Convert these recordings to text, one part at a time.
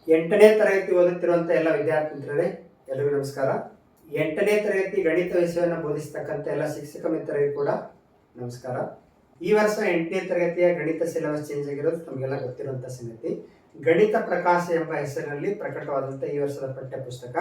8ನೇ ತರಗತಿ ಓದುತ್ತಿರುವಂಥ ಎಲ್ಲ ವಿದ್ಯಾರ್ಥಿ ಮಿತ್ರರೇ, ಎಲ್ಲರಿಗೂ ನಮಸ್ಕಾರ. 8ನೇ ತರಗತಿ ಗಣಿತ ವಿಷಯವನ್ನು ಬೋಧಿಸತಕ್ಕಂಥ ಎಲ್ಲ ಶಿಕ್ಷಕ ಮಿತ್ರರಿಗೆ ಕೂಡ ನಮಸ್ಕಾರ. ಈ ವರ್ಷ 8ನೇ ತರಗತಿಯ ಗಣಿತ ಸಿಲೆಬಸ್ ಚೇಂಜ್ ಆಗಿರೋದು ನಮಗೆಲ್ಲ ಗೊತ್ತಿರುವಂಥ ಸಂಗತಿ. ಗಣಿತ ಪ್ರಕಾಶ ಎಂಬ ಹೆಸರಿನಲ್ಲಿ ಪ್ರಕಟವಾದಂಥ ಈ ವರ್ಷದ ಪಠ್ಯ ಪುಸ್ತಕ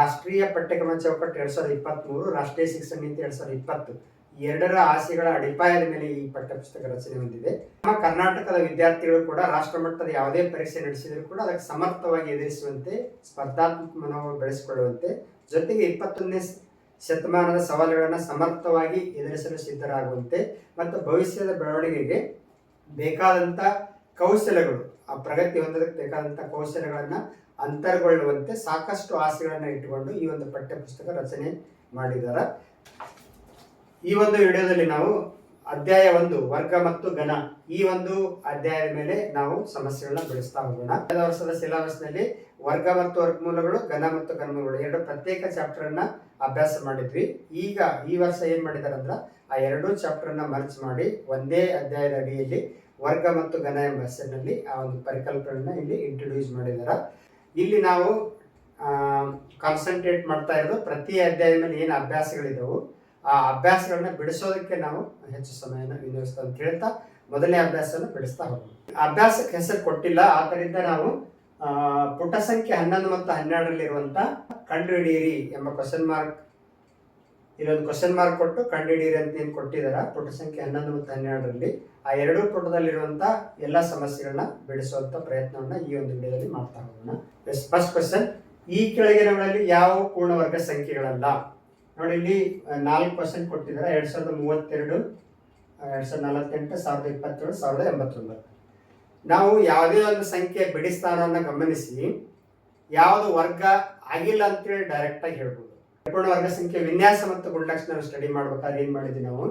ರಾಷ್ಟ್ರೀಯ ಪಠ್ಯಕ್ರಮ ಚೌಕಟ್ಟು 2023, ರಾಷ್ಟ್ರೀಯ ಶಿಕ್ಷಣ ನೀತಿ 2020 ಎರಡರ ಆಸೆಗಳ ಅಡಿಪಾಯದ ಮೇಲೆ ಈ ಪಠ್ಯಪುಸ್ತಕ ರಚನೆ ಹೊಂದಿದೆ. ನಮ್ಮ ಕರ್ನಾಟಕದ ವಿದ್ಯಾರ್ಥಿಗಳು ಕೂಡ ರಾಷ್ಟ್ರ ಮಟ್ಟದ ಯಾವುದೇ ಪರೀಕ್ಷೆ ನಡೆಸಿದರೂ ಕೂಡ ಅದಕ್ಕೆ ಸಮರ್ಥವಾಗಿ ಎದುರಿಸುವಂತೆ, ಸ್ಪರ್ಧಾತ್ಮಕ ಮನೋಭಾವ ಬೆಳೆಸಿಕೊಳ್ಳುವಂತೆ, ಜೊತೆಗೆ 21ನೇ ಶತಮಾನದ ಸವಾಲುಗಳನ್ನು ಸಮರ್ಥವಾಗಿ ಎದುರಿಸಲು ಸಿದ್ಧರಾಗುವಂತೆ ಮತ್ತು ಭವಿಷ್ಯದ ಬೆಳವಣಿಗೆಗೆ ಬೇಕಾದಂಥ ಕೌಶಲ್ಯಗಳು, ಆ ಪ್ರಗತಿ ಹೊಂದೋದಕ್ಕೆ ಬೇಕಾದಂಥ ಕೌಶಲ್ಯಗಳನ್ನು ಅಂತರ್ಗೊಳ್ಳುವಂತೆ ಸಾಕಷ್ಟು ಆಸೆಗಳನ್ನು ಇಟ್ಟುಕೊಂಡು ಈ ಒಂದು ಪಠ್ಯಪುಸ್ತಕ ರಚನೆ ಮಾಡಿದ್ದಾರೆ. ಈ ಒಂದು ವಿಡಿಯೋದಲ್ಲಿ ನಾವು ಅಧ್ಯಾಯ 1 ವರ್ಗ ಮತ್ತು ಘನ ಈ ಒಂದು ಅಧ್ಯಾಯದ ಮೇಲೆ ನಾವು ಸಮಸ್ಯೆಗಳನ್ನ ಬಿಡಿಸ್ತಾ ಹೋಗೋಣ. ಕಳೆದ ವರ್ಷದ ಸಿಲೆಬಸ್ ನಲ್ಲಿ ವರ್ಗ ಮತ್ತು ವರ್ಗಮೂಲಗಳು, ಘನ ಮತ್ತು ಘನಮೂಲಗಳು ಎರಡು ಪ್ರತ್ಯೇಕ ಚಾಪ್ಟರ್ ಅನ್ನ ಅಭ್ಯಾಸ ಮಾಡಿದ್ವಿ. ಈಗ ಈ ವರ್ಷ ಏನ್ ಮಾಡಿದಾರೆ ಅಂದ್ರೆ ಆ ಎರಡೂ ಚಾಪ್ಟರ್ ಅನ್ನ ಮರ್ಚ್ ಮಾಡಿ ಒಂದೇ ಅಧ್ಯಾಯದ ಅಡಿಯಲ್ಲಿ ವರ್ಗ ಮತ್ತು ಘನ ಎಂಬ ಹೆಸರಿನಲ್ಲಿ ಆ ಒಂದು ಪರಿಕಲ್ಪನೆಯನ್ನ ಇಲ್ಲಿ ಇಂಟ್ರೊಡ್ಯೂಸ್ ಮಾಡಿದಾರೆ. ಇಲ್ಲಿ ನಾವು ಕಾನ್ಸಂಟ್ರೇಟ್ ಮಾಡ್ತಾ ಇರೋದು ಪ್ರತಿ ಅಧ್ಯಾಯದ ಮೇಲೆ ಏನು ಅಭ್ಯಾಸಗಳಿದಾವು ಆ ಅಭ್ಯಾಸಗಳನ್ನ ಬಿಡಿಸೋದಕ್ಕೆ ನಾವು ಹೆಚ್ಚು ಸಮಯನ ವಿನಿಯೋಗಿಸ್ತಾ ಅಂತ ಹೇಳ್ತಾ ಮೊದಲನೇ ಅಭ್ಯಾಸವನ್ನು ಬಿಡಿಸ್ತಾ ಹೋಗೋಣ. ಅಭ್ಯಾಸಕ್ಕೆ ಹೆಸರು ಕೊಟ್ಟಿಲ್ಲ, ಆದ್ದರಿಂದ ನಾವು ಪುಟ ಸಂಖ್ಯೆ 11 ಮತ್ತು 12 ಇರುವಂತ ಕಂಡುಹಿಡಿಯಿರಿ ಎಂಬ ಇಲ್ಲೊಂದು ಕ್ವಶನ್ ಮಾರ್ಕ್ ಕೊಟ್ಟು ಕಂಡುಹಿಡಿಯಿರಿ ಅಂತ ಏನು ಕೊಟ್ಟಿದಾರ ಪುಟ ಸಂಖ್ಯೆ 11 ಮತ್ತು 12 ಆ ಎರಡೂ ಪುಟದಲ್ಲಿರುವಂತ ಎಲ್ಲ ಸಮಸ್ಯೆಗಳನ್ನ ಬಿಡಿಸುವಂತ ಪ್ರಯತ್ನವನ್ನ ಈ ಒಂದು ವಿಡಿಯೋದಲ್ಲಿ ಮಾಡ್ತಾ ಹೋಗೋಣ. ಫಸ್ಟ್ ಕ್ವಶನ್, ಈ ಕೆಳಗಿನಗಳಲ್ಲಿ ಯಾವ ಪೂರ್ಣವರ್ಗ ಸಂಖ್ಯೆಗಳಲ್ಲ? ನೋಡಿ, ಇಲ್ಲಿ 4 ಕ್ವಶನ್ ಕೊಟ್ಟಿದ್ದಾರೆ. 2032, 2048, 1027, 1089. ನಾವು ಯಾವುದೇ ಒಂದು ಸಂಖ್ಯೆ ಬಿಡಿಸ್ತಾನವನ್ನು ಗಮನಿಸಿ ಯಾವುದು ವರ್ಗ ಆಗಿಲ್ಲ ಅಂತೇಳಿ ಡೈರೆಕ್ಟ್ ಆಗಿ ಹೇಳ್ಬೋದು. ಪೂರ್ಣ ವರ್ಗ ಸಂಖ್ಯೆ ವಿನ್ಯಾಸ ಮತ್ತು ಗುಣಲಕ್ಷಣ ಸ್ಟಡಿ ಮಾಡ್ಬೇಕಾದ್ರೆ ಏನ್ ಮಾಡಿದ್ವಿ ನಾವು,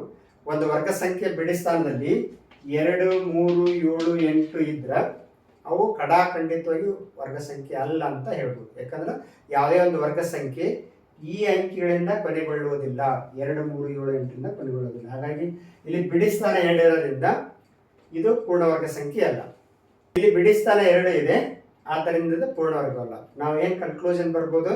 ಒಂದು ವರ್ಗ ಸಂಖ್ಯೆ ಬಿಡಿಸ್ತಾನದಲ್ಲಿ 2, 3, 7, 8 ಇದ್ರ ಅವು ಕಡಾಖಂಡಿತವಾಗಿ ವರ್ಗ ಸಂಖ್ಯೆ ಅಲ್ಲ ಅಂತ ಹೇಳ್ಬೋದು. ಯಾಕಂದ್ರೆ ಯಾವುದೇ ಒಂದು ವರ್ಗ ಸಂಖ್ಯೆ ಈ ಅಂಕಿಗಳಿಂದ ಕೊನೆಗೊಳ್ಳುವುದಿಲ್ಲ, 2, 3, 7, 8 ಕೊನೆಗೊಳ್ಳುವುದಿಲ್ಲ. ಹಾಗಾಗಿ ಇಲ್ಲಿ ಬಿಡಿಸ್ತಾನ 2 ಇರೋದ್ರಿಂದ ಇದು ಪೂರ್ಣವರ್ಗ ಸಂಖ್ಯೆ ಅಲ್ಲ. ಇಲ್ಲಿ ಬಿಡಿಸ್ತಾನ 2 ಇದೆ, ಆದ್ದರಿಂದ ಇದು ಪೂರ್ಣವರ್ಗ ಅಲ್ಲ. ನಾವು ಏನ್ ಕನ್ಕ್ಲೂಷನ್ ಬರ್ಬೋದು,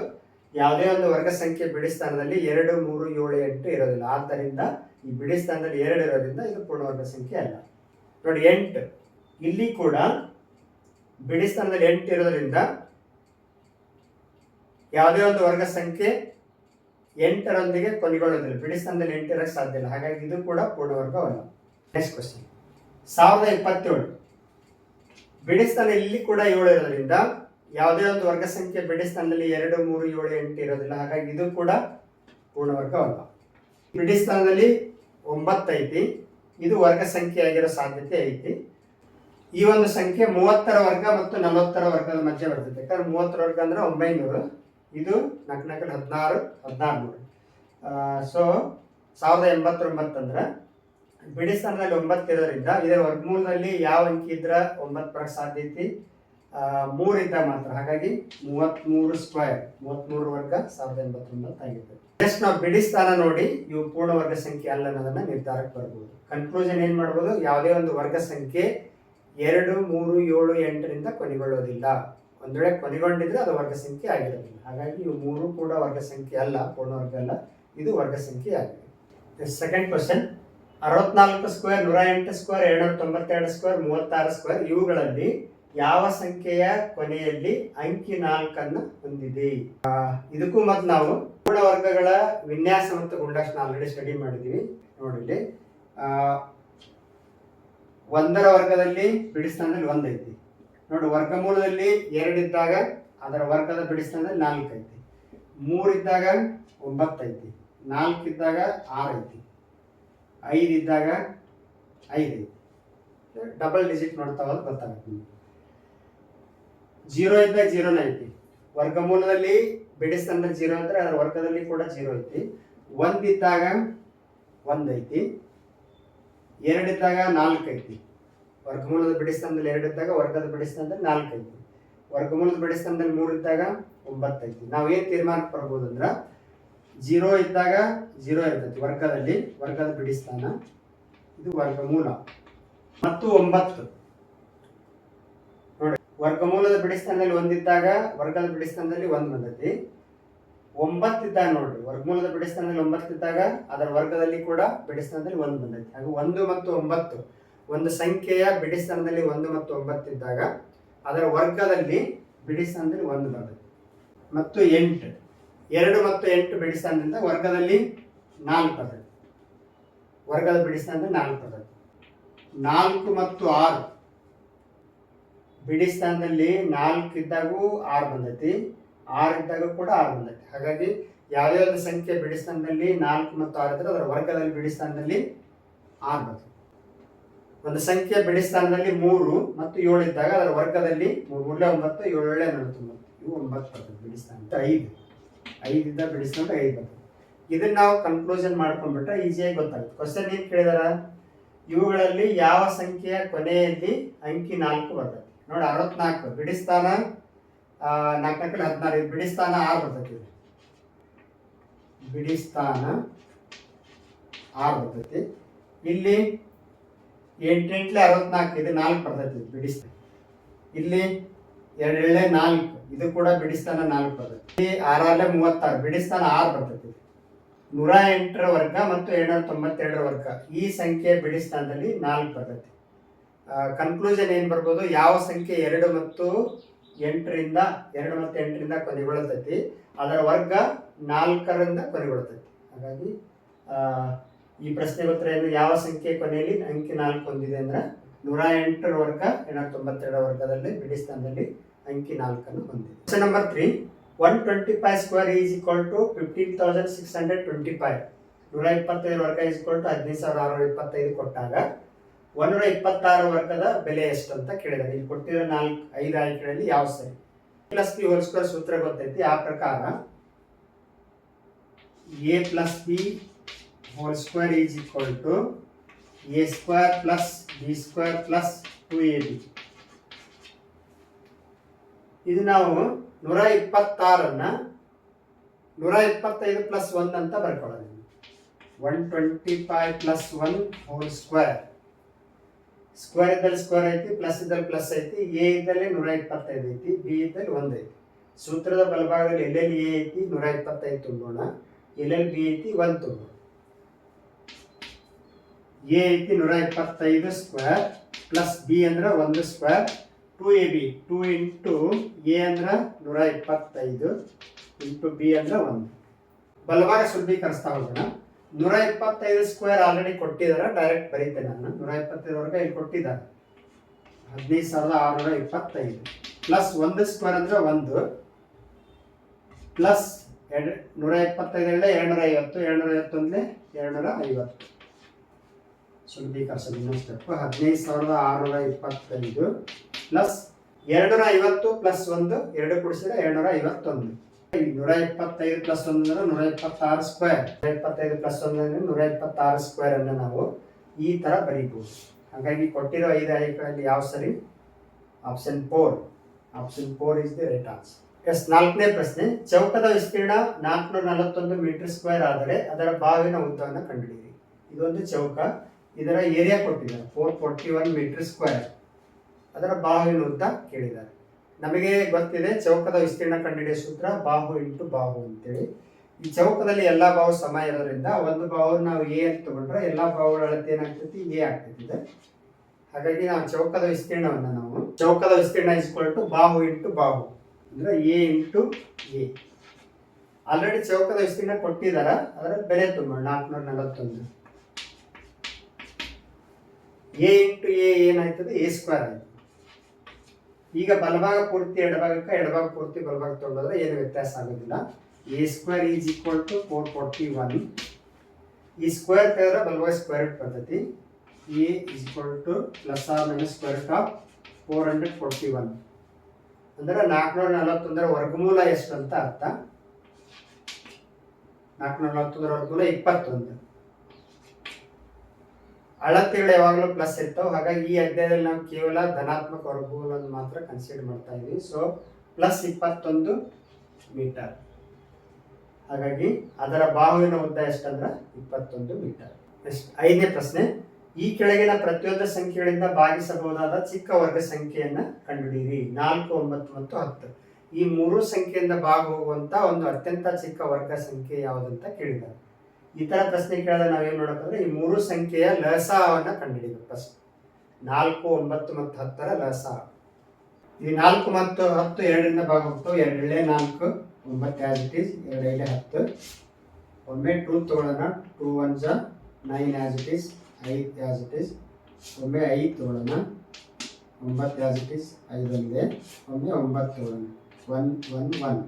ಯಾವುದೇ ಒಂದು ವರ್ಗ ಸಂಖ್ಯೆ ಬಿಡಿಸ್ತಾನದಲ್ಲಿ 2, 3, 7, 8 ಇರೋದಿಲ್ಲ. ಆದ್ದರಿಂದ ಈ ಬಿಡಿಸ್ತಾನದಲ್ಲಿ 2 ಇರೋದ್ರಿಂದ ಇದು ಪೂರ್ಣವರ್ಗ ಸಂಖ್ಯೆ ಅಲ್ಲ. ನೋಡಿ, 8 ಇಲ್ಲಿ ಕೂಡ ಬಿಡಿಸ್ತಾನದಲ್ಲಿ 8 ಇರೋದ್ರಿಂದ ಯಾವುದೇ ಒಂದು ವರ್ಗ ಸಂಖ್ಯೆ 8ರೊಂದಿಗೆ ಕೊನೆಗೊಳ್ಳುವುದಿಲ್ಲ. ಬಿಡಿಸ್ತಾನದಲ್ಲಿ 8 ಇರಕ್ಕೆ ಸಾಧ್ಯ ಇಲ್ಲ. ಹಾಗಾಗಿ ಇದು ಕೂಡ ಪೂರ್ಣವರ್ಗವಲ್ಲ. ನೆಕ್ಸ್ಟ್ ಕ್ವಶನ್, 1027 ಬಿಡಿಸ್ತಾನ ಇಲ್ಲಿ ಕೂಡ 7 ಇರೋದ್ರಿಂದ ಯಾವುದೇ ಒಂದು ವರ್ಗ ಸಂಖ್ಯೆ ಬಿಡಿಸ್ತಾನದಲ್ಲಿ 2, 3, 7, 8 ಇರೋದಿಲ್ಲ. ಹಾಗಾಗಿ ಇದು ಕೂಡ ಪೂರ್ಣವರ್ಗವಲ್ಲ. ಬಿಡಿಸ್ತಾನದಲ್ಲಿ 9 ಐತಿ, ಇದು ವರ್ಗ ಸಂಖ್ಯೆ ಆಗಿರೋ ಸಾಧ್ಯತೆ ಐತಿ. ಈ ಒಂದು ಸಂಖ್ಯೆ 30ರ ವರ್ಗ ಮತ್ತು 40ರ ವರ್ಗದ ಮಧ್ಯೆ ಬರ್ತದೆ. ಯಾಕಂದ್ರೆ 30ರ ವರ್ಗ ಅಂದ್ರೆ 900, ಇದು 4 16 1600. ಸೊ 1089 ಅಂದ್ರೆ ಬಿಡಿಸ್ತಾನದಲ್ಲಿ 9 ಇರೋದ್ರಿಂದ ಇದರ ವರ್ಗಮೂಲದಲ್ಲಿ ಯಾವ ಅಂಕಿ ಇದ್ರ 9 ಬರಕ್ಕೆ ಸಾಧ್ಯತೆ 3 ಇದ್ದ ಮಾತ್ರ. ಹಾಗಾಗಿ 33 ಸ್ಕ್ವೇರ್ 33 ವರ್ಗ 1089 ಆಗಿರ್ತದೆ. ಜಸ್ಟ್ ನಾವು ಬಿಡಿಸ್ತಾನ ನೋಡಿ ಇವು ಪೂರ್ಣವರ್ಗ ಸಂಖ್ಯೆ ಅಲ್ಲ ಅನ್ನೋದನ್ನ ನಿರ್ಧಾರಕ್ಕೆ ಬರ್ಬೋದು. ಕನ್ಕ್ಲೂಷನ್ ಏನ್ ಮಾಡ್ಬೋದು, ಯಾವುದೇ ಒಂದು ವರ್ಗ ಸಂಖ್ಯೆ 2, 3, 7, 8ರಿಂದ ಕೊನೆಗೊಳ್ಳೋದಿಲ್ಲ. ಒಂದ್ ವೇಳೆ ಕೊನೆಗೊಂಡಿದ್ರೆ ಅದು ವರ್ಗ ಸಂಖ್ಯೆ ಆಗಿರೋದಿಲ್ಲ. ಹಾಗಾಗಿ ಇವು 3 ಕೂಡ ವರ್ಗ ಸಂಖ್ಯೆ ಅಲ್ಲ, ಪೂರ್ಣವರ್ಗ ಅಲ್ಲ, ಇದು ವರ್ಗ ಸಂಖ್ಯೆ ಆಗಿದೆ. Second question, 64 square, 108 square, 292 square, 36 square ಇವುಗಳಲ್ಲಿ ಯಾವ ಸಂಖ್ಯೆಯ ಕೊನೆಯಲ್ಲಿ ಅಂಕಿ 4 ಹೊಂದಿದೆ? ಇದಕ್ಕೂ ಮೊದಲು ನಾವು ಪೂರ್ಣವರ್ಗಗಳ ವಿನ್ಯಾಸ ಮತ್ತು ಗುಣಲಕ್ಷಣ ಆಲ್ರೆಡಿ ಸ್ಟಡಿ ಮಾಡಿದೀವಿ. ನೋಡಿ, 1ರ ವರ್ಗದಲ್ಲಿ ಬಿಡಿಸ್ತಾನದಲ್ಲಿ 1 ಐತಿ. ನೋಡಿ, ವರ್ಗಮೂಲದಲ್ಲಿ 2 ಇದ್ದಾಗ ಅದರ ವರ್ಗದ ಬಿಡಿಸ್ತಾನದಲ್ಲಿ 4 ಐತಿ. 3 ಇದ್ದಾಗ 9 ಐತಿ. 4 ಇದ್ದಾಗ 6 ಐತಿ. 5 ಇದ್ದಾಗ 5 ಐತಿ. ಡಬಲ್ ಡಿಜಿಟ್ ಮಾಡ್ತಾ ಹೋದ್ ಗೊತ್ತಾಗುತ್ತೆ. 0 ಇದ್ದಾಗ 0 ಐತಿ. ವರ್ಗಮೂಲದಲ್ಲಿ ಬಿಡಿಸ್ತಾನದಲ್ಲಿ 0 ಅಂದ್ರೆ ಅದರ ವರ್ಗದಲ್ಲಿ ಕೂಡ 0 ಐತಿ. 1 ಇದ್ದಾಗ 1 ಐತಿ. 2 ಇದ್ದಾಗ 4 ಐತಿ. ವರ್ಗಮೂಲದ ಬಿಡಿಸ್ತಾನದಲ್ಲಿ 2 ಇದ್ದಾಗ ವರ್ಗದ ಬಿಡಿಸ್ತಾನದಲ್ಲಿ 4 ಐತಿ. ವರ್ಗಮೂಲದ ಬಿಡಿಸ್ತಾನದಲ್ಲಿ 3 ಇದ್ದಾಗ 9 ಐತಿ. ನಾವು ಏನ್ ತೀರ್ಮಾನಕ್ಕೆ ಬರ್ಬೋದು ಅಂದ್ರ 0 ಇದ್ದಾಗ 0 ಇರ್ತೈತಿ ವರ್ಗದಲ್ಲಿ, ವರ್ಗದ ಬಿಡಿಸ್ತಾನ, ಇದು ವರ್ಗಮೂಲ. ಮತ್ತು 9 ನೋಡಿ ವರ್ಗಮೂಲದ ಬಿಡಿಸ್ಥಾನದಲ್ಲಿ ಒಂದಿದ್ದಾಗ ವರ್ಗದ ಬಿಡಿಸ್ಥಾನದಲ್ಲಿ ಒಂದು ಬಂದೈತಿ. 9 ಇದ್ದಾಗ ನೋಡ್ರಿ, ವರ್ಗಮೂಲದ ಬಿಡಿಸ್ಥಾನದಲ್ಲಿ 9 ಇದ್ದಾಗ ಅದರ ವರ್ಗದಲ್ಲಿ ಕೂಡ ಬಿಡಿಸ್ಥಾನದಲ್ಲಿ 1 ಬಂದೈತಿ. ಹಾಗೂ 1 ಮತ್ತು 9 ಒಂದು ಸಂಖ್ಯೆಯ ಬಿಡಿಸ್ಥಾನದಲ್ಲಿ 1 ಮತ್ತು 9 ಇದ್ದಾಗ ಅದರ ವರ್ಗದಲ್ಲಿ ಬಿಡಿಸ್ಥಾನದಲ್ಲಿ 1 ಬಂದೈತಿ. ಮತ್ತು 8, 2 ಮತ್ತು 8 ಬಿಡಿಸ್ಥಾನದಿಂದ ವರ್ಗದಲ್ಲಿ 4 ಬಂದೈತಿ. ವರ್ಗದ ಬಿಡಿಸ್ಥಾನದಲ್ಲಿ 4 ಬಂದೈತಿ. 4 ಮತ್ತು 6 ಬಿಡಿಸ್ಥಾನದಲ್ಲಿ 4 ಇದ್ದಾಗೂ 6 ಬಂದೈತಿ, 6 ಇದ್ದಾಗ ಕೂಡ 6 ಬಂದೈತಿ. ಹಾಗಾಗಿ ಯಾವುದೇ ಒಂದು ಸಂಖ್ಯೆ ಬಿಡಿಸ್ಥಾನದಲ್ಲಿ 4 ಮತ್ತು 6 ಇದ್ದರೆ ಅದರ ವರ್ಗದಲ್ಲಿ ಬಿಡಿಸ್ಥಾನದಲ್ಲಿ 6 ಬರ್ತದೆ. ಒಂದು ಸಂಖ್ಯೆ ಬಿಡಿಸ್ಥಾನದಲ್ಲಿ 3 ಮತ್ತು 7 ಇದ್ದಾಗ ಅದರ ವರ್ಗದಲ್ಲಿ 3 9 7 49 ಇವು 9 ಬರ್ತದೆ. ಬಿಡಿಸ್ಥಾನ 5 ಇದ್ದ ಬಿಡಿಸ್ಥಾನ 5 ಬರ್ತದೆ. ಇದನ್ನ ನಾವು ಕನ್ಕ್ಲೂಷನ್ ಮಾಡ್ಕೊಂಡ್ಬಿಟ್ರೆ ಈಸಿಯಾಗಿ ಗೊತ್ತಾಗುತ್ತೆ. ಕ್ವಶನ್ ಏನು ಕೇಳಿದಾರ, ಇವುಗಳಲ್ಲಿ ಯಾವ ಸಂಖ್ಯೆಯ ಕೊನೆಯಲ್ಲಿ ಅಂಕಿ 4 ಬರ್ತದೆ ನೋಡಿ. 64 ಬಿಡಿಸ್ಥಾನ 4 16 ಬಿಡಿಸ್ಥಾನ 6 ಬರ್ತೈತಿ. ಬಿಡಿಸ್ಥಾನ 6 ಬರ್ತೈತಿ. ಇಲ್ಲಿ 8 8 64 ಇದು 4 ಬರ್ತೈತಿ ಬಿಡಿಸ್ಥಾನ. ಇಲ್ಲಿ 2 2 4 ಇದು ಕೂಡ ಬಿಡಿಸ್ಥಾನ 4 ಬರ್ತೈತಿ. ಇಲ್ಲಿ 6 6 36 ಬಿಡಿಸ್ಥಾನ 6 ಬರ್ತೈತಿ. 108ರ ವರ್ಗ ಮತ್ತು 792ರ ವರ್ಗ ಈ ಸಂಖ್ಯೆ ಬಿಡಿಸ್ಥಾನದಲ್ಲಿ 4 ಬರ್ತೈತಿ. ಕನ್ಕ್ಲೂಷನ್ ಏನು ಬರ್ಬೋದು, ಯಾವ ಸಂಖ್ಯೆ 2 ಮತ್ತು 8ರಿಂದ ಕೊನೆಗೊಳ್ಳುತ್ತೈತಿ ಅದರ ವರ್ಗ 4ರಿಂದ ಕೊನೆಗೊಳ್ಳುತ್ತೈತಿ. ಹಾಗಾಗಿ ಈ ಪ್ರಶ್ನೆ ಉತ್ತರ ಏನು, ಯಾವ ಸಂಖ್ಯೆ ಕೊನೆಯಲ್ಲಿ ಅಂಕಿ 4 ಹೊಂದಿದೆ ಅಂದ್ರೆ 108ರ ವರ್ಗ 792ರ ವರ್ಗದಲ್ಲಿ ಬಿಡಿಸ್ಥಾನದಲ್ಲಿ ಅಂಕಿ 4 ಹೊಂದಿದೆ. Question number 3, 125 square is equal to 15,625. 125 ವರ್ಗ ಈಸ್ ಈಕ್ವಲ್ ಟು 15,625 ಕೊಟ್ಟಾಗ 126 ವರ್ಗದ ಬೆಲೆ ಎಷ್ಟು ಅಂತ ಕೇಳಿದ್ದಾರೆ. ಇಲ್ಲಿ ಕೊಟ್ಟಿರೋ 5 ಆಯ್ಕೆಗಳಲ್ಲಿ ಯಾವ ಸರಿ? ಪ್ಲಸ್ ಬಿ ಹೋಲ್ ಸ್ಕ್ವೇರ್ ಸೂತ್ರ ಗೊತ್ತೈತಿ. ಆ ಪ್ರಕಾರ a plus B whole square is equal to a square plus B square plus 2ab. ಇದು ನಾವು 126ಅನ್ನ 125 ಪ್ಲಸ್ 1 ಅಂತ ಬರ್ಕೊಳ್ಳೋದು. 125 ಪ್ಲಸ್ 1 ಹೋಲ್ ಸ್ಕ್ವೇರ್. ಸ್ಕ್ವೇರ್ ಇದ್ದಲ್ಲಿ ಸ್ಕ್ವೇರ್ ಐತಿ, ಪ್ಲಸ್ ಇದ್ದಲ್ಲಿ ಪ್ಲಸ್ ಐತಿ, ಎ ಇದ್ದಲ್ಲಿ 125 ಐತಿ, ಬಿ ಇದ್ದಲ್ಲಿ 1 ಐತಿ. ಸೂತ್ರದ ಬಲಭಾಗದಲ್ಲಿ ಎಲ್ಲೆಲ್ಲಿ ಎ ಐತಿ 125 ತುಂಬೋಣ, ಎಲ್ಲೆಲ್ಲಿ ಬಿ ಐತಿ 1 ತುಂಬೋಣ. ಎ ಐತಿ 125 ಸ್ಕ್ವೇರ್ ಪ್ಲಸ್ ಬಿ ಅಂದ್ರೆ 1 ಸ್ಕ್ವೇರ್ 2ab. 2 ಇಂಟು ಎ ಅಂದ್ರೆ 125 ಇಂಟು ಬಿ ಅಂದ್ರೆ 1. ಬಲಭಾಗ ಶುದ್ಧೀಕರಿಸ್ತಾ ಹೋಗೋಣ. 125 ಸ್ಕ್ವೇರ್ ಆಲ್ರೆಡಿ ಕೊಟ್ಟಿದ್ದಾರೆ, ಡೈರೆಕ್ಟ್ ಬರೀತೇನೆ ನಾನು. 125 ವರ್ಗ ಇಲ್ಲಿ ಕೊಟ್ಟಿದ್ದಾರೆ 15,625 ಪ್ಲಸ್ 1 ಸ್ಕ್ವೇರ್ ಅಂದ್ರೆ 1 ಪ್ಲಸ್ 125 250 250 250 ಶುದ್ಧೀಕರಿಸೋದು ಇನ್ನೊಂದು ಸ್ಟೆಪ್. 15,625 plus 250 plus 1 2 ಕೂಡಿಸಿದ್ರೆ 251. 125 ಪ್ಲಸ್ 1 ಅಂದ್ರೆ 126 ಸ್ಕ್ವೇರ್. 125 ಪ್ಲಸ್ 1 ಅಂದ್ರೆ 126 ಸ್ಕ್ವೇರ್ ಅನ್ನು ನಾವು ಈ ತರ ಬರೀಬಹುದು. ಹಾಗಾಗಿ ಕೊಟ್ಟಿರೋ 5 ಆಯ್ಕೆಗಳಲ್ಲಿ ಯಾವ ಸರಿ? Option 4. Option 4 is the right answer. Yes, 4ನೇ ಪ್ರಶ್ನೆ. ಚೌಕದ ವಿಸ್ತೀರ್ಣ 441 ಮೀಟರ್ ಸ್ಕ್ವೇರ್ ಆದರೆ ಅದರ ಬಾವಿನ ಉದ್ದವನ್ನು ಕಂಡುಹಿಡಿಯಿರಿ. ಇದೊಂದು ಚೌಕ, ಇದರ ಏರಿಯಾ ಕೊಟ್ಟಿದ್ದಾರೆ 441 ಮೀಟರ್ ಸ್ಕ್ವೇರ್. ಅದರ ಬಾಹುವಿನ ಉದ್ದ ಕೇಳಿದ್ದಾರೆ. ನಮಗೆ ಗೊತ್ತಿದೆ ಚೌಕದ ವಿಸ್ತೀರ್ಣ ಕಂಡುಹಿಡಿಯೋ ಸೂತ್ರ ಬಾಹು ಇಂಟು ಬಾಹು ಅಂತೇಳಿ. ಈ ಚೌಕದಲ್ಲಿ ಎಲ್ಲ ಬಾಹು ಸಮ ಇರೋದ್ರಿಂದ ಒಂದು ಬಾಹು ನಾವು ಎ ಅಂತ ತಗೊಂಡ್ರೆ ಎಲ್ಲ ಬಾಹುಗಳ ಅಳತೆ ಏನಾಗ್ತೈತಿ ಎ ಆಗ್ತೈತಿದೆ. ಹಾಗಾಗಿ ನಾವು ಚೌಕದ ವಿಸ್ತೀರ್ಣವನ್ನು ಚೌಕದ ವಿಸ್ತೀರ್ಣ ಇಸ್ಕೊಲ್ ಟು ಬಾಹು ಇಂಟು ಬಾಹು ಅಂದ್ರೆ ಎ ಇಂಟು ಎ. ಆಲ್ರೆಡಿ ಚೌಕದ ವಿಸ್ತೀರ್ಣ ಕೊಟ್ಟಿದಾರ, ಅದರ ಬೆಲೆ ತುಂಬೋಣ 441. ಎ ಇಂಟು ಎ ಏನಾಯ್ತದೆ ಎ ಸ್ಕ್ವೇರ್ ಆಯ್ತು. ಈಗ ಬಲಭಾಗ ಪೂರ್ತಿ ಎಡಭಾಗಕ್ಕೆ, ಎಡಭಾಗ ಪೂರ್ತಿ ಬಲಭಾಗ ತಗೊಂಡ್ರೆ ಏನು ವ್ಯತ್ಯಾಸ ಆಗೋದಿಲ್ಲ. A square is equal to 441. ಈ ಸ್ಕ್ವೇರ್ ತೆಗೆದ್ರೆ ಬಲಭಾಗ ಸ್ಕ್ವೇರ್ ರೂಟ್ ಬರ್ತೈತಿ. A is equal to plus or minus square root of 441 ಅಂದ್ರೆ 441 ವರ್ಗಮೂಲ ಎಷ್ಟು ಅಂತ ಅರ್ಥ. 441 ವರ್ಗಮೂಲ 21. ಅಳತೆಗಳು ಯಾವಾಗಲೂ ಪ್ಲಸ್ ಇರ್ತಾವೆ. ಹಾಗಾಗಿ ಈ ಅಧ್ಯಾಯದಲ್ಲಿ ನಾವು ಕೇವಲ ಧನಾತ್ಮಕ ವರ್ಗಮೂಲವನ್ನು ಮಾತ್ರ ಕನ್ಸಿಡರ್ ಮಾಡ್ತಾ ಇದ್ದೀವಿ. So plus 21 metre. ಹಾಗಾಗಿ ಅದರ ಬಾಹುವಿನ ಉದ್ದ ಎಷ್ಟಂದ್ರೆ 21 ಮೀಟರ್. ನೆಕ್ಸ್ಟ್ 5ನೇ ಪ್ರಶ್ನೆ. ಈ ಕೆಳಗಿನ ಪ್ರತಿಯೊಂದು ಸಂಖ್ಯೆಗಳಿಂದ ಭಾಗಿಸಬಹುದಾದ ಚಿಕ್ಕ ವರ್ಗ ಸಂಖ್ಯೆಯನ್ನ ಕಂಡುಹಿಡಿಯಿರಿ. 4, 9 ಮತ್ತು 10. ಈ ಮೂರು ಸಂಖ್ಯೆಯಿಂದ ಭಾಗ ಹೋಗುವಂತ ಒಂದು ಅತ್ಯಂತ ಚಿಕ್ಕ ವರ್ಗ ಸಂಖ್ಯೆ ಯಾವುದಂತ ಕೇಳಿದ್ದಾರೆ. ಈ ತರ ಪ್ರಶ್ನೆ ಕೇಳಿದ್ರೆ ನಾವೇನ್ ನೋಡಬೇಕಂದ್ರೆ ಈ ಮೂರು ಸಂಖ್ಯೆಯ ಲಸಾವನ್ನ ಕಂಡುಹಿಡಿಬೇಕು. ಫಸ್ಟ್ 4, 9 ಮತ್ತು 10ರ ಲಸ. ಈ 4 ಮತ್ತು 10 ಎರಡರಿಂದ ಭಾಗ ಹೋಗ್ತವೆ. 2 4 9 ಆಸ್ ಇಟ್ ಈಸ್, 2 10. ಒಮ್ಮೆ 2 ತಗೊಳ್ಳೋಣ. 2 1 9 as it is, 5 as it is. ಒಮ್ಮೆ 5 ತಗೊಳ್ಳೋಣ. 9 ಆಸ್ ಇಟ್ ಈಸ್, 5 ಒಂದೇ. ಒಮ್ಮೆ 9 ತಗೊಳ್ಳೋಣ. 1 1 1.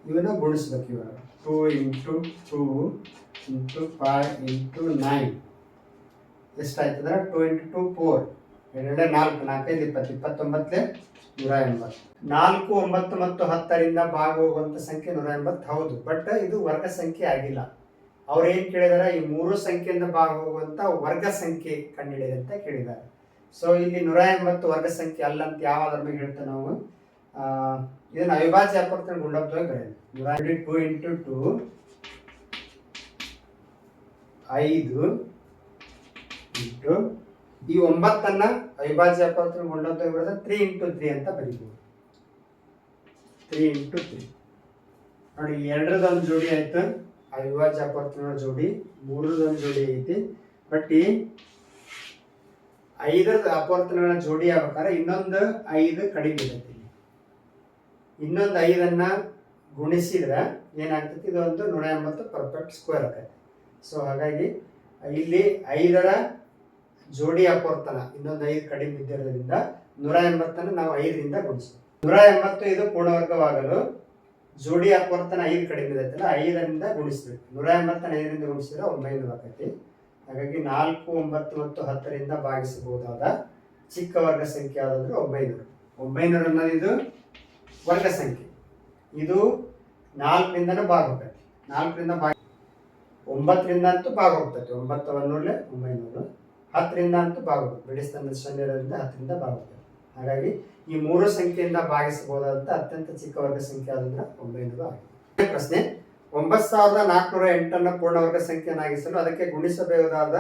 ಇವನ್ನ ಗುಣಿಸ್ಬೇಕು. ಇವಾಗ 2 ಇಂಟು 2 ಇಂಟು 5 ಇಂಟು 9 ಎಷ್ಟಾಯ್ತಂದ್ರೆ 2 ಇಂಟು 2 4. 2 4 4 5 20 29 180. 4 9 ಮತ್ತು 10ರಿಂದ ಭಾಗ ಹೋಗುವಂತ ಸಂಖ್ಯೆ 180 ಹೌದು. ಬಟ್ ಇದು ವರ್ಗ ಸಂಖ್ಯೆ ಆಗಿಲ್ಲ. ಅವ್ರು ಏನ್ ಕೇಳಿದಾರೆ, ಈ ಮೂರು ಸಂಖ್ಯೆಯಿಂದ ಭಾಗ ಹೋಗುವಂತ ವರ್ಗ ಸಂಖ್ಯೆ ಕಂಡುಹಿಡಿಯಿರಿ ಅಂತ ಕೇಳಿದ್ದಾರೆ. ಸೊ ಇಲ್ಲಿ 180 ವರ್ಗ ಸಂಖ್ಯೆ ಅಲ್ಲ ಅಂತ ಯಾವ್ದ್ರ ಮೇಲೆ ಹೇಳ್ತೇವೆ ನಾವು. ಇದನ್ನ ಅವಿಭಾಜ್ಯ ಅಪವರ್ತನ ಗುಂಡಬ್ದವಾಗಿ ಬರೆಯೋದು. 2 ಇಂಟು 2 5 ಇಂಟು ಈ 9ಅನ್ನ ಅವಿಭಾಜ್ಯ ಅಪವರ್ತನ ಗುಂಡಬ್ದವಾಗಿ ಬರೆದ್ರೆ 3 ಇಂಟು 3 ಅಂತ ಬರೀಬಹುದು. 3 ಇಂಟು 3 ನೋಡಿ, ಎರಡರದೊಂದು ಜೋಡಿ ಆಯ್ತು ಅವಿಭಾಜ್ಯ ಅಪವರ್ತನ ಜೋಡಿ, ಮೂರದೊಂದು ಜೋಡಿ ಐತಿ. ಬಟ್ ಈ 5ರದ ಅಪವರ್ತನಗಳ ಜೋಡಿ ಆಗ್ಬೇಕಾದ್ರೆ ಇನ್ನೊಂದು 5 ಕಡಿಮೆ ಇರುತ್ತೆ. ಇನ್ನೊಂದು 5ಅನ್ನ ಗುಣಿಸಿದ್ರೆ ಏನಾಗ್ತೈತಿ, ಇದು ಒಂದು 180 ಪರ್ಫೆಕ್ಟ್ ಸ್ಕ್ವೇರ್ ಆಗತ್ತೆ. ಸೊ ಹಾಗಾಗಿ ಇಲ್ಲಿ 5ರ ಜೋಡಿ ಅಪವರ್ತನ ಇನ್ನೊಂದು 5 ಕಡಿಮೆ ಇದ್ದಿರೋದ್ರಿಂದ 180 ನಾವು 5ರಿಂದ ಗುಣಿಸ್ತೀವಿ. 180 ಇದು ಪೂರ್ಣವರ್ಗವಾಗಲು ಜೋಡಿ ಅಪವರ್ತನ 5 ಕಡಿಮೆ ಇರುತ್ತಲ್ಲ, 5ರಿಂದ ಗುಣಿಸ್ತೀವಿ. 180 5ರಿಂದ ಗುಣಿಸಿದ್ರೆ 900 ಆಗತ್ತೆ. ಹಾಗಾಗಿ 4 9 ಮತ್ತು 10ರಿಂದ ಭಾಗಿಸಬಹುದಾದ ಚಿಕ್ಕ ವರ್ಗ ಸಂಖ್ಯೆ ಯಾವುದಂದ್ರೆ 900. 900 ಅನ್ನೋದು ಇದು ವರ್ಗ ಸಂಖ್ಯೆ. ಇದು 4ರಿಂದನೂ ಭಾಗ ಹೋಗ್ತೈತಿ. 4ರಿಂದ ಭಾಗ 9ರಿಂದ ಅಂತೂ ಭಾಗ ಹೋಗ್ತೈತಿ. 9 100 900. 10ರಿಂದ ಅಂತೂ ಭಾಗ ಹೋಗುತ್ತೆ. ಬಿಡಿಸ್ತಂದ 10ರಿಂದ ಭಾಗ ಹೋಗ್ತೈತಿ. ಹಾಗಾಗಿ ಈ ಮೂರು ಸಂಖ್ಯೆಯಿಂದ ಭಾಗಿಸಬಹುದಾದಂತ ಅತ್ಯಂತ ಚಿಕ್ಕ ವರ್ಗ ಸಂಖ್ಯೆ ಯಾವುದಂದ್ರೆ 900 ಆಗಿದೆ. ಪ್ರಶ್ನೆ, 9408 ಪೂರ್ಣವರ್ಗ ಸಂಖ್ಯೆಯನ್ನಾಗಿಸಲು ಅದಕ್ಕೆ ಗುಣಿಸಬಹುದಾದ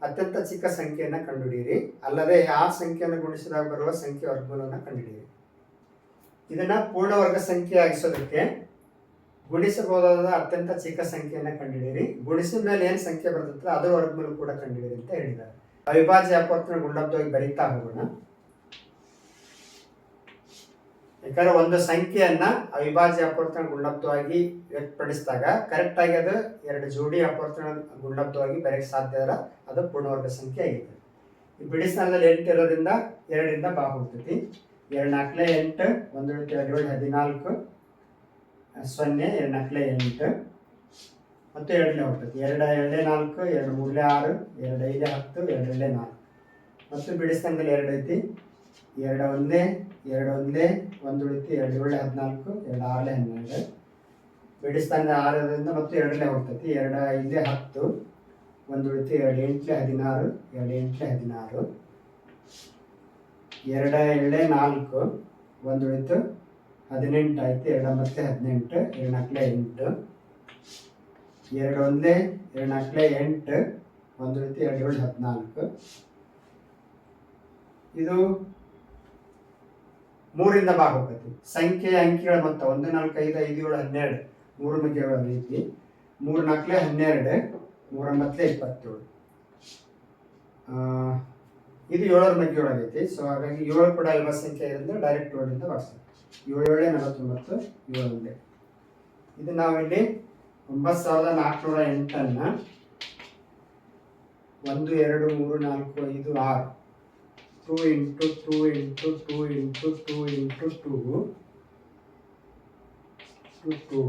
ಅತ್ಯಂತ ಚಿಕ್ಕ ಸಂಖ್ಯೆಯನ್ನು ಕಂಡುಹಿಡಿಯಿರಿ. ಅಲ್ಲದೆ ಆ ಸಂಖ್ಯೆಯನ್ನು ಗುಣಿಸಿದಾಗ ಬರುವ ಸಂಖ್ಯೆ ವರ್ಗಮೂಲವನ್ನು ಕಂಡುಹಿಡಿಯಿರಿ. ಇದನ್ನ ಪೂರ್ಣವರ್ಗ ಸಂಖ್ಯೆ ಆಗಿಸೋದಕ್ಕೆ ಗುಣಿಸಬಹುದಾದ ಅತ್ಯಂತ ಚಿಕ್ಕ ಸಂಖ್ಯೆಯನ್ನು ಕಂಡುಹಿಡಿಯಿರಿ. ಗುಣಿಸಿದ ಮೇಲೆ ಏನು ಸಂಖ್ಯೆ ಬರ್ತೈತೆ ಅದರ ವರ್ಗಮೂಲ ಕೂಡ ಕಂಡುಹಿಡಿಯಿರಿ ಅಂತ ಹೇಳಿದ್ದಾರೆ. ಅವಿಭಾಜ್ಯ ಅಪವರ್ತನ ಗುಂಡಬ್ದವಾಗಿ ಬರೀತಾ ಹೋಗೋಣ. ಯಾಕಂದ್ರೆ ಒಂದು ಸಂಖ್ಯೆಯನ್ನ ಅವಿಭಾಜ್ಯ ಅಪವರ್ತನ ಗುಂಡಬ್ದವಾಗಿ ವ್ಯಕ್ತಪಡಿಸಿದಾಗ ಕರೆಕ್ಟ್ ಆಗಿ ಅದು 2 ಜೋಡಿ ಅಪವರ್ತನ ಗುಂಡಬ್ದವಾಗಿ ಬರೆಯಕ್ಕೆ ಸಾಧ್ಯ ಇಲ್ಲ, ಅದು ಪೂರ್ಣವರ್ಗ ಸಂಖ್ಯೆ ಆಗಿದೆ. ಈ ಬಿಡಿ ಸ್ಥಾನದಲ್ಲಿ 8 ಇರೋದ್ರಿಂದ 2ರಿಂದ ಭಾಗ ಹೋಗ್ತೈತಿ. 2 4 8 1 2 7 14 0 2 4 8 ಮತ್ತು 2 ಹೋಗ್ತೈತಿ. 2 2 4 2 3 6 2 5 10 2 2 4 ಮತ್ತು ಬಿಡಿ ಸ್ಥಾನದಲ್ಲಿ 2 ಐತಿ. 2 1 2 1 1 ಉಳಿತು. 2 7 14 2 6 12 ಬಿಡಿ ಸ್ಥಾನದ 6ರಿಂದ ಮತ್ತು 2 ಹೋಗ್ತೈತಿ. 2 5 10 1 ಉಳಿತು. 2 8 16 2 8 16 2 7 4 1 ಉಳಿತು. 18 ಆಯ್ತು. 2 9 18 2 4 8 2 1 2 4 8 1 ಉಳಿತು. 2 7 14 ಇದು 3ರಿಂದ ಭಾಗ ಹೋಗ್ತೈತಿ. ಸಂಖ್ಯೆಯ ಅಂಕಿಗಳ ಮೊತ್ತ 1 4 5 5 7 12 3 ಮಧ್ಯಗಳ ರೀತಿ. 3 4 12 3 9 27 ಇದು 7ರ ಮಧ್ಯೊಳಗೈತಿ. ಸೊ ಹಾಗಾಗಿ 7 ಕೂಡ ಅಲ್ವ ಸಂಖ್ಯೆ ಇರೋದ್ರಿಂದ ಡೈರೆಕ್ಟ್ 7ರಿಂದ ಭಾಗಿಸ್ತೀವಿ. 7 7 49 7 ಒಂದೇ. ಇದು ನಾವಿಲ್ಲಿ 9408 1 2 3 4 5 6 2 into 2 into 2 into 2 into 2 2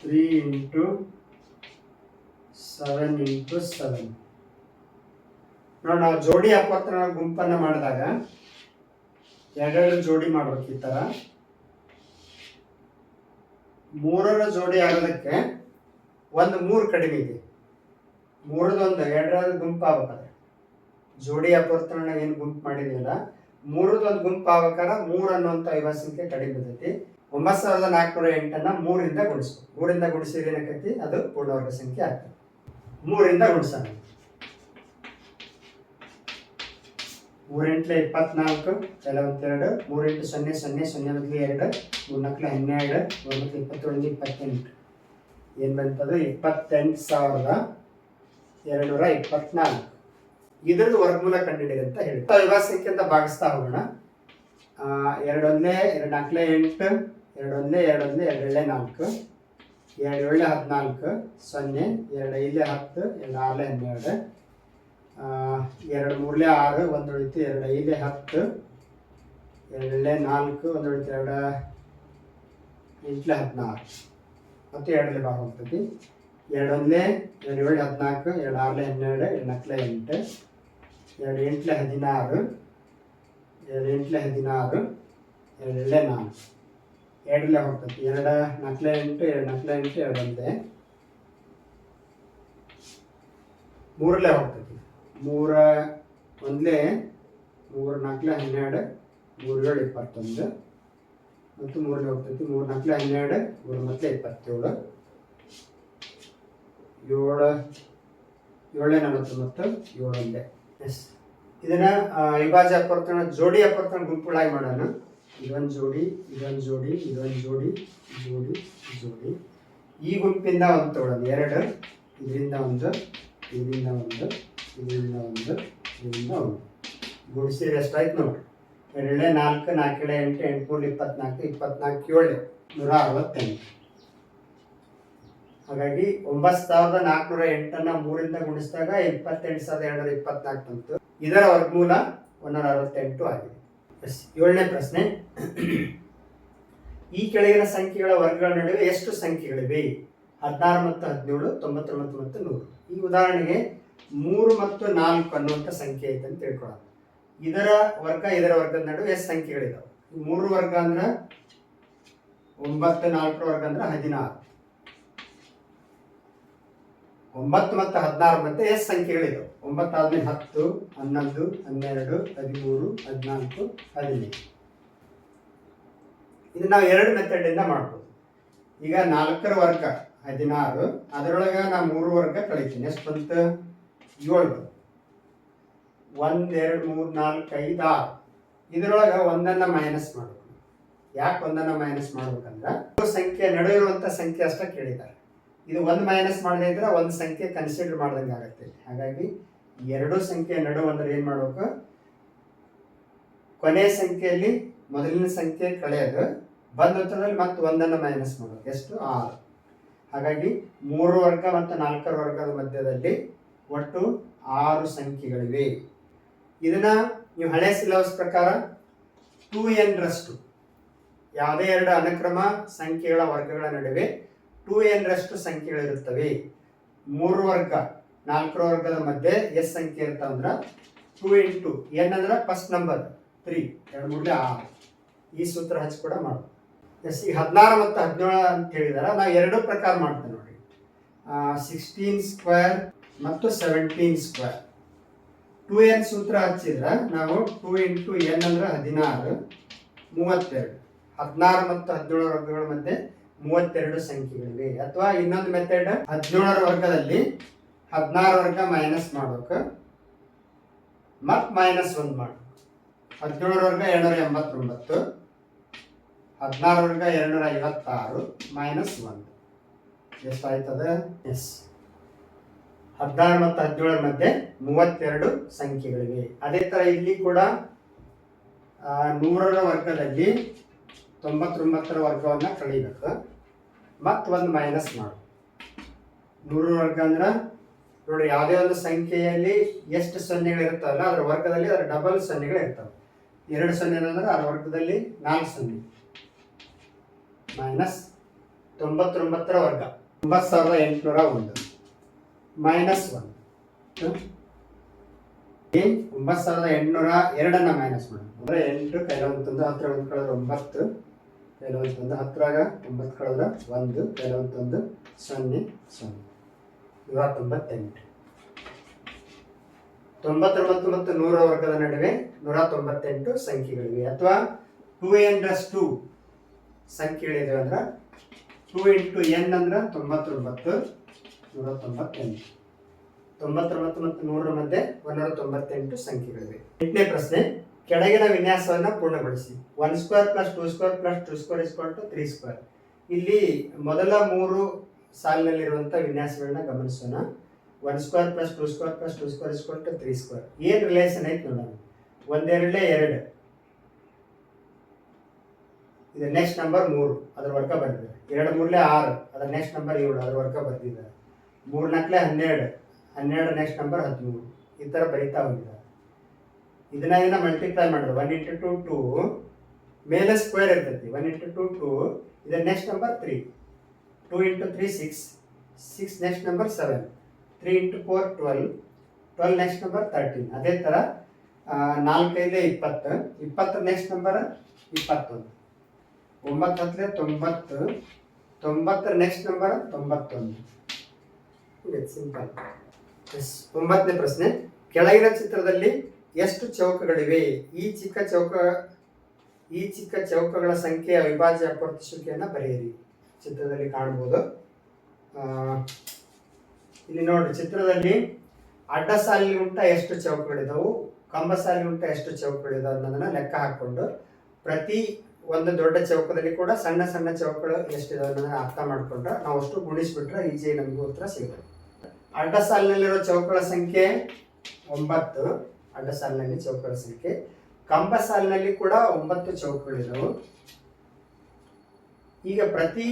3 into 7 into 7 ನೋಡಿ, ನಾವು ಜೋಡಿ ಅಪವರ್ತನ ಗುಂಪನ್ನು ಮಾಡಿದಾಗ 2 ಜೋಡಿ ಮಾಡ್ಬೇಕು. ಈ ಥರ 3ರ ಜೋಡಿ ಆಗೋದಕ್ಕೆ ಒಂದು 3 ಕಡಿಮೆ ಇದೆ. 3ದ 2ರ ಗುಂಪು ಆಗ್ಬೇಕಾದ್ರೆ ಜೋಡಿ ಅಪವರ್ತನ ಏನು ಗುಂಪು ಮಾಡಿದೆಯಲ್ಲ 3ದ ಗುಂಪು ಆಗ್ಬೇಕಾದ್ರೆ 3 ಅನ್ನುವಂಥ ಅವಿಭಾಜ್ಯ ಸಂಖ್ಯೆ ಕಡಿಮೆ ಬರ್ತೈತಿ. 9408 3ರಿಂದ ಗುಣಿಸ್ಬೇಕು. 3ರಿಂದ ಗುಣಿಸಿದ್ರೆ ಏನಾಕೈತಿ, ಅದು ಪೂರ್ಣವರ್ಗ ಸಂಖ್ಯೆ ಆಗ್ತದೆ. 3ರಿಂದ ಗುಣಿಸೋಣ. 3 × 24 ಕೆಲವೊಂದು 2 3 × 0 0 0 ಬದಲು 2 3 × 12 3 × 27 28 ಏನು ಬಂತದು 28,224. ಇದ್ರದ್ದು ವರ್ಗಮೂಲ ಕಂಡುಹಿಡಿಯಿರಿ ಅಂತ ಹೇಳಿ ಅವಿಭಾಜ್ಯ ಸಂಖ್ಯೆಯಿಂದ ಭಾಗಿಸ್ತಾ ಹೋಗೋಣ. 2 1 2 4 8 2 1 2 1 2 2 4 2 7 14 0 2 5 10 2 6 12 2 3 6 1 ಉಳಿತು 2 5 10 2 4 1 ಉಳಿತು 2 8 16 ಮತ್ತು 2 ಭಾಗ ಹೋಗ್ತದೆ. 2 1 2 7 14 2 6 12 2 4 8 2 8 16 2 8 16 2 4 2 ಹೋಗ್ತದೆ. 2 4 8 2 4 8 2 1 3 ಹೋಗ್ತದೆ. 3 1 3 4 12 3 7 21 ಮತ್ತು 3 ಹೋಗ್ತದೆ. 3 4 12 3 ಮತ್ತೆ 27 7 49 7 ಎಸ್. ಇದನ್ನ ವಿಭಾಜ್ಯ ಅಪವರ್ತನ ಜೋಡಿ ಅಪವರ್ತನ ಗುಂಪುಗಳಾಗಿ ಮಾಡೋಣ. ಇದೊಂದು ಜೋಡಿ ಇದೊಂದು ಜೋಡಿ ಇದೊಂದು ಜೋಡಿ ಜೋಡಿ ಜೋಡಿ. ಈ ಗುಂಪಿಂದ ಒಂದು ತಗೊಳ್ಳೋದು 2 ಇದರಿಂದ ಒಂದು ಇದರಿಂದ ಒಂದು ಇದರಿಂದ ಒಂದು ಇದರಿಂದ ಒಂದು ಗುಣಿಸಿದ್ರೆ ಎಷ್ಟಾಯ್ತು ನೋಡಿ. 2 4 4 8 8 3 24 24 7 168. ಹಾಗಾಗಿ 9,408 3ರಿಂದ ಗುಣಿಸಿದಾಗ 28,224 ಬಂತು. ಇದರ ವರ್ಗಮೂಲ 168 ಆಗಿದೆ. ಎಸ್. 7ನೇ ಪ್ರಶ್ನೆ, ಈ ಕೆಳಗಿನ ಸಂಖ್ಯೆಗಳ ವರ್ಗಗಳ ನಡುವೆ ಎಷ್ಟು ಸಂಖ್ಯೆಗಳಿವೆ? 16 ಮತ್ತು 17 99 ಮತ್ತು 100. ಈ ಉದಾಹರಣೆಗೆ 3 ಮತ್ತು 4 ಅನ್ನುವಂಥ ಸಂಖ್ಯೆ ಐತೆ ಅಂತ ತಿಳ್ಕೊಳ್ಳೋಣ. ಇದರ ವರ್ಗದ ನಡುವೆ ಎಷ್ಟು ಸಂಖ್ಯೆಗಳಿದಾವೆ? 3 ವರ್ಗ ಅಂದ್ರೆ 9, 4 ವರ್ಗ ಅಂದ್ರೆ 16. 9 ಮತ್ತು 16 ಮಧ್ಯೆ ಎಷ್ಟು ಸಂಖ್ಯೆಗಳಿದಾವೆ? 9 ಆದ್ಮೇಲೆ 10, 11, 12, 13, 14, 15. ಇದು ನಾವು 2 ಮೆಥಡ್ ಇಂದ ಮಾಡ್ಬೋದು. ಈಗ 4ರ ವರ್ಗ 16, ಅದರೊಳಗೆ ನಾ 3 ವರ್ಗ ಕಳಿತೀನಿ. ಎಷ್ಟು ಬಂತು? 7. 1 2 3 4 5 6. ಇದರೊಳಗೆ ಒಂದನ್ನು ಮೈನಸ್ ಮಾಡಬೇಕು. ಯಾಕೆ ಒಂದನ್ನು ಮೈನಸ್ ಮಾಡ್ಬೇಕಂದ್ರೆ ಸಂಖ್ಯೆ ನಡುವೆ ಇರುವಂಥ ಸಂಖ್ಯೆ ಅಷ್ಟೇ ಕೇಳಿದ್ದಾರೆ. ಇದು 1 ಮೈನಸ್ ಮಾಡದೇ ಇದ್ರೆ ಒಂದು ಸಂಖ್ಯೆ ಕನ್ಸಿಡರ್ ಮಾಡ್ದಂಗೆ ಆಗುತ್ತೆ. ಹಾಗಾಗಿ 2 ಸಂಖ್ಯೆ ನಡುವೆ ಅಂದ್ರೆ ಏನು ಮಾಡ್ಬೇಕು? ಕೊನೆಯ ಸಂಖ್ಯೆಯಲ್ಲಿ ಮೊದಲಿನ ಸಂಖ್ಯೆ ಕಳೆಯೋದು, ಬಂದ ಉತ್ತರದಲ್ಲಿ ಮತ್ತೆ ಒಂದನ್ನು ಮೈನಸ್ ಮಾಡೋದು. ಎಷ್ಟು? 6. ಹಾಗಾಗಿ 3 ವರ್ಗ ಮತ್ತು 4ರ ವರ್ಗದ ಮಧ್ಯದಲ್ಲಿ ಒಟ್ಟು 6 ಸಂಖ್ಯೆಗಳಿವೆ. ಇದನ್ನ ನೀವು ಹಳೆ ಸಿಲೆಬಸ್ ಪ್ರಕಾರ 2n ರಷ್ಟು ಯಾವುದೇ 2 ಅನುಕ್ರಮ ಸಂಖ್ಯೆಗಳ ವರ್ಗಗಳ ನಡುವೆ 2n ರಷ್ಟು ಸಂಖ್ಯೆಗಳಿರುತ್ತವೆ. 3 ವರ್ಗ 4ರ ವರ್ಗದ ಮಧ್ಯೆ ಎಷ್ಟು ಸಂಖ್ಯೆ ಇರ್ತಾವಂದ್ರೆ 2 × n ಅಂದ್ರೆ ಫಸ್ಟ್ ನಂಬರ್ 3 2 3 6. ಈ ಸೂತ್ರ ಹಚ್ಚಿ ಕೂಡ ಮಾಡೋದು. ಎಸ್. ಈಗ 16 ಮತ್ತು 17 ಅಂತ ಹೇಳಿದಾರೆ. ನಾವು 2 ಪ್ರಕಾರ ಮಾಡ್ತೇವೆ ನೋಡಿ. 16 ಸ್ಕ್ವೇರ್ ಮತ್ತು 17 ಸ್ಕ್ವೇರ್. 2n ಸೂತ್ರ ಹಚ್ಚಿದ್ರೆ ನಾವು 2 × n ಅಂದ್ರೆ 16 32. 16 ಮತ್ತು 17ರ ವರ್ಗಗಳ ಮಧ್ಯೆ 32 ಸಂಖ್ಯೆಗಳಿವೆ. ಅಥವಾ ಇನ್ನೊಂದು ಮೆಥಡ್, 17ರ ವರ್ಗದಲ್ಲಿ 16 ವರ್ಗ ಮೈನಸ್ ಮಾಡ್ಬೇಕು ಮತ್ತು -1 ಮಾಡ್ಬೇಕು. 17ರ ವರ್ಗ 289, 16ರ ವರ್ಗ 256 -1 ಎಷ್ಟಾಯ್ತದೆ? ಎಸ್. 16 ಮತ್ತು 17ರ ಮಧ್ಯೆ 32 ಸಂಖ್ಯೆಗಳಿವೆ. ಅದೇ ಥರ ಇಲ್ಲಿ ಕೂಡ 100ರ ವರ್ಗದಲ್ಲಿ 99ರ ವರ್ಗವನ್ನು ಕಳಿಬೇಕು ಮತ್ತು ಒಂದು ಮೈನಸ್ ಮಾಡು. 100ರ ವರ್ಗ ಅಂದ್ರೆ ನೋಡಿ, ಯಾವುದೇ ಒಂದು ಸಂಖ್ಯೆಯಲ್ಲಿ ಎಷ್ಟು ಸೊನ್ನೆಗಳಿರ್ತಾವಲ್ಲ ಅದರ ವರ್ಗದಲ್ಲಿ ಅದರ ಡಬಲ್ ಸೊನ್ನೆಗಳಿರ್ತವೆ. 2 ಸೊನ್ನೆ ಅಂದ್ರೆ ಅದರ ವರ್ಗದಲ್ಲಿ 4 ಸೊನ್ನೆ ಮೈನಸ್ 99ರ ವರ್ಗ 9,801 -1. 9,802 ಮೈನಸ್ ಮಾಡಿ ಅಂದರೆ 8 ಕೈಲೊಂದು 10 ಒಂದು ಕಳೆದ್ರೆ 9 ಕೈಲೊಂದು 10ರಾಗ 9 ಕಳೆದ್ರೆ 1 ಕೈಲೊಂದು 0 0 198. 99 ಮತ್ತು 100ರ ವರ್ಗದ ನಡುವೆ 198 ಸಂಖ್ಯೆಗಳಿವೆ. ಅಥವಾ 2n ರಷ್ಟು ಸಂಖ್ಯೆಗಳಿವೆ ಅಂದ್ರೆ 2 × n ಅಂದ್ರೆ 99 198. 99 ಮತ್ತು 100ರ ಮಧ್ಯೆ 198 ಸಂಖ್ಯೆಗಳಿವೆ. 8ನೇ ಪ್ರಶ್ನೆ, ಕೆಳಗಿನ ವಿನ್ಯಾಸವನ್ನು ಪೂರ್ಣಗೊಳಿಸಿ. 1 square plus 2 square plus 2 square is equal to 3 square. ಇಲ್ಲಿ ಮೊದಲ 3 ಸಾಲಿನಲ್ಲಿರುವಂಥ ವಿನ್ಯಾಸಗಳನ್ನ ಗಮನಿಸೋಣ. 1 square plus 2 square plus 2 square is equal to 3 square. ಏನು ರಿಲೇಷನ್ ಐತೆ ನೋಡೋಣ. 1 2 2, ಇದು ನೆಕ್ಸ್ಟ್ ನಂಬರ್ 3, ಅದರ ವರ್ಗ ಬರ್ತಿದ್ದಾರೆ. 2 3 6, ಅದರ ನೆಕ್ಸ್ಟ್ ನಂಬರ್ 7, ಅದರ ವರ್ಗ ಬರ್ತಿದ್ದಾರೆ. 3 4 12, 12 ನೆಕ್ಸ್ಟ್ ನಂಬರ್ 13. ಈ ಥರ ಬರೀತಾ ಹೋಗಿದ್ದಾರೆ. ಇದನ್ನ ಮಲ್ಟಿಪ್ಲೈ ಮಾಡಿದ್ರೆ 1 ಇಂಟು 2 2, ಮೇಲೆ ಸ್ಕ್ವೇರ್ ಇರ್ತೈತಿ. 1 ಇಂಟು 2 2, ಇದರ next number 3. 2 into 3 6, 6 next number 7. 3 into 4 12, 12 next number 13. ಅದೇ ಥರ 4 5 20, 20 next number 21. 9 10 90, 90 next number 91. Simple. 9ನೇ ಪ್ರಶ್ನೆ, ಕೆಳಗಿನ ಚಿತ್ರದಲ್ಲಿ ಎಷ್ಟು ಚೌಕಗಳಿವೆ? ಈ ಚಿಕ್ಕ ಚೌಕಗಳ ಸಂಖ್ಯೆಯ ಅವಿಭಾಜ್ಯ ಅಪವರ್ತಿಸುವಿಕೆಯನ್ನು ಬರೆಯಿರಿ. ಚಿತ್ರದಲ್ಲಿ ಕಾಣಬಹುದು. ಇಲ್ಲಿ ನೋಡ್ರಿ, ಚಿತ್ರದಲ್ಲಿ ಅಡ್ಡ ಸಾಲಿಗುಂಟ ಎಷ್ಟು ಚೌಕಗಳಿದಾವು, ಕಂಬ ಸಾಲಿಗುಂಟ ಎಷ್ಟು ಚೌಕಗಳಿದಾವೆ ಅನ್ನೋದನ್ನ ಲೆಕ್ಕ ಹಾಕೊಂಡು ಪ್ರತಿ ಒಂದು ದೊಡ್ಡ ಚೌಕದಲ್ಲಿ ಕೂಡ ಸಣ್ಣ ಸಣ್ಣ ಚೌಕಗಳು ಎಷ್ಟಿದಾವೆ ಅನ್ನೋದನ್ನ ಅರ್ಥ ಮಾಡ್ಕೊಂಡ್ರೆ ನಾವು ಅಷ್ಟು ಗುಣಿಸ್ಬಿಟ್ರೆ ಈಜಿಯಾಗಿ ನಮಗೆ ಉತ್ತರ ಸಿಗುತ್ತೆ. ಅಡ್ಡ ಸಾಲಿನಲ್ಲಿರೋ ಚೌಕಗಳ ಸಂಖ್ಯೆ 9, ಅಡ್ಡ ಸಾಲಿನಲ್ಲಿ ಚೌಕಗಳ ಸಂಖ್ಯೆ. ಕಂಬ ಸಾಲಿನಲ್ಲಿ ಕೂಡ 9 ಚೌಕಗಳಿದಾವೆ. ಈಗ ಪ್ರತಿ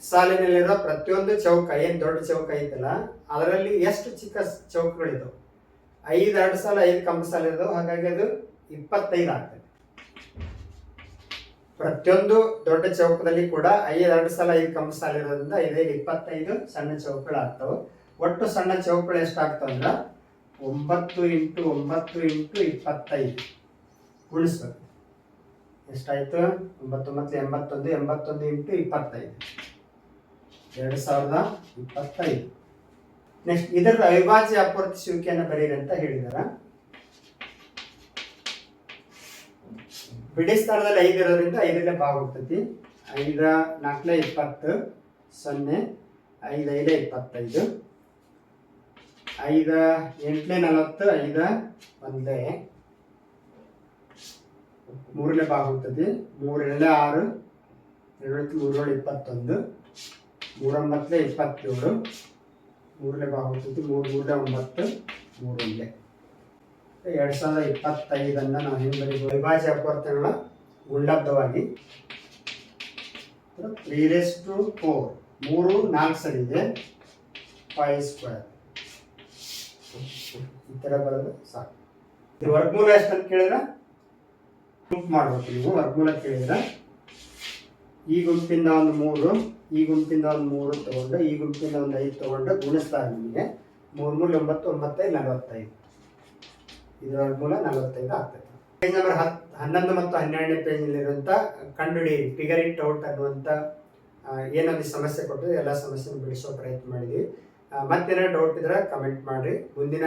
ಸಾಲಿನಲ್ಲಿರೋ ಪ್ರತಿಯೊಂದು ಚೌಕ, ಏನು ದೊಡ್ಡ ಚೌಕ ಐತಲ್ಲ, ಅದರಲ್ಲಿ ಎಷ್ಟು ಚಿಕ್ಕ ಚೌಕಗಳಿದಾವೆ? 5 ಅಡ್ಡ ಸಾಲ, 5 ಕಂಬ ಸಾಲ ಇದಾವೆ. ಹಾಗಾಗಿ ಅದು 25 ಆಗ್ತದೆ. ಪ್ರತಿಯೊಂದು ದೊಡ್ಡ ಚೌಕದಲ್ಲಿ ಕೂಡ 5 ಅಡ್ಡ ಸಾಲ, 5 ಕಂಬ ಸಾಲ ಇರೋದ್ರಿಂದ 5 25 ಸಣ್ಣ ಚೌಕಗಳು ಆಗ್ತವೆ. ಒಟ್ಟು ಸಣ್ಣ ಚೌಕಗಳು ಎಷ್ಟಾಗ್ತವೆ ಅಂದ್ರೆ 9 ಇಂಟು 9 ಇಂಟು 25 ಗುಣಿಸ್ಬೇಕು. ಎಷ್ಟಾಯ್ತು? 9 9 81, 81 ಇಂಟು 25, 2025. ನೆಕ್ಸ್ಟ್, ಇದರ ಅವಿಭಾಜ್ಯ ಅಪವರ್ತಿಸುವಿಕೆಯನ್ನು ಬರೀರಿ ಅಂತ ಹೇಳಿದಾರ. ಬಿಡಿ ಸ್ಥಾನದಲ್ಲಿ 5 ಇರೋದ್ರಿಂದ 5 ಭಾಗ ಹೋಗ್ತೈತಿ. 5 4 20, 0, 5 5 25, 5 8 40, 5 1, 3 ಭಾಗ ಹೋಗ್ತೈತಿ. 3 2 6, 2 3 21, 3 9 27, 3 ಭಾಗ ಹೋಗ್ತೈತಿ. 3 3 9, 3 2025 ನಾವು ಹೆಂಗೆ ಬರೀಬೋದು? ಅವಿಭಾಜ್ಯ ಅಪವರ್ತನಗಳ ಗುಂಡಬ್ಧವಾಗಿ 3⁴, 3 4 ಸರಿ ಇದೆ, 5 ಸ್ಕ್ವೇರ್. ಈ ಥರ ಬರೋದು ಸಾಕು. ಇದು ವರ್ಗಮೂಲ ಎಷ್ಟು ಅಂತ ಕೇಳಿದ್ರೆ ಗುಂಪು ಮಾಡ್ಬೇಕು. ನೀವು ವರ್ಗಮೂಲ ಕೇಳಿದ್ರೆ ಈ ಗುಂಪಿಂದ ಒಂದು 3, ಈ ಗುಂಪಿಂದ ಒಂದು 3 ತಗೊಂಡು, ಈ ಗುಂಪಿಂದ ಒಂದು 5 ತಗೊಂಡು ಗುಣಿಸ್ತಾರೆ. ನಿಮಗೆ 3 3 9 9 45, ಇದರ ವರ್ಗಮೂಲ 45 ಆಗ್ತದೆ. ಪೇಜ್ ನಂಬರ್ 11 ಮತ್ತು 12ನೇ ಪೇಜ್ನಲ್ಲಿರುವಂಥ ಕಂಡುಹಿಡಿಯಿರಿ, ಫಿಗರ್ ಇಟ್ ಔಟ್ ಅನ್ನುವಂಥ ಏನೊಂದು ಸಮಸ್ಯೆ ಕೊಟ್ಟು ಎಲ್ಲ ಸಮಸ್ಯೆಯನ್ನು ಬಿಡಿಸೋ ಪ್ರಯತ್ನ ಮಾಡಿದ್ವಿ. ಮತ್ತೇನಾದ್ರು ಡೌಟ್ ಇದ್ರೆ ಕಮೆಂಟ್ ಮಾಡಿರಿ. ಮುಂದಿನ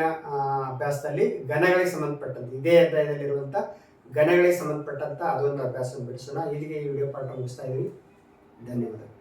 ಅಭ್ಯಾಸದಲ್ಲಿ ಘನಗಳಿಗೆ ಸಂಬಂಧಪಟ್ಟಂತೆ, ಇದೇ ಅಧ್ಯಾಯದಲ್ಲಿರುವಂಥ ಘನಗಳಿಗೆ ಸಂಬಂಧಪಟ್ಟಂಥ ಅದೊಂದು ಅಭ್ಯಾಸವನ್ನು ಬಿಡಿಸೋಣ. ಇಲ್ಲಿಗೆ ಈ ವಿಡಿಯೋ ಪಾಠ ಮುಗಿಸ್ತಾ ಇದ್ದೀವಿ. ಧನ್ಯವಾದಗಳು.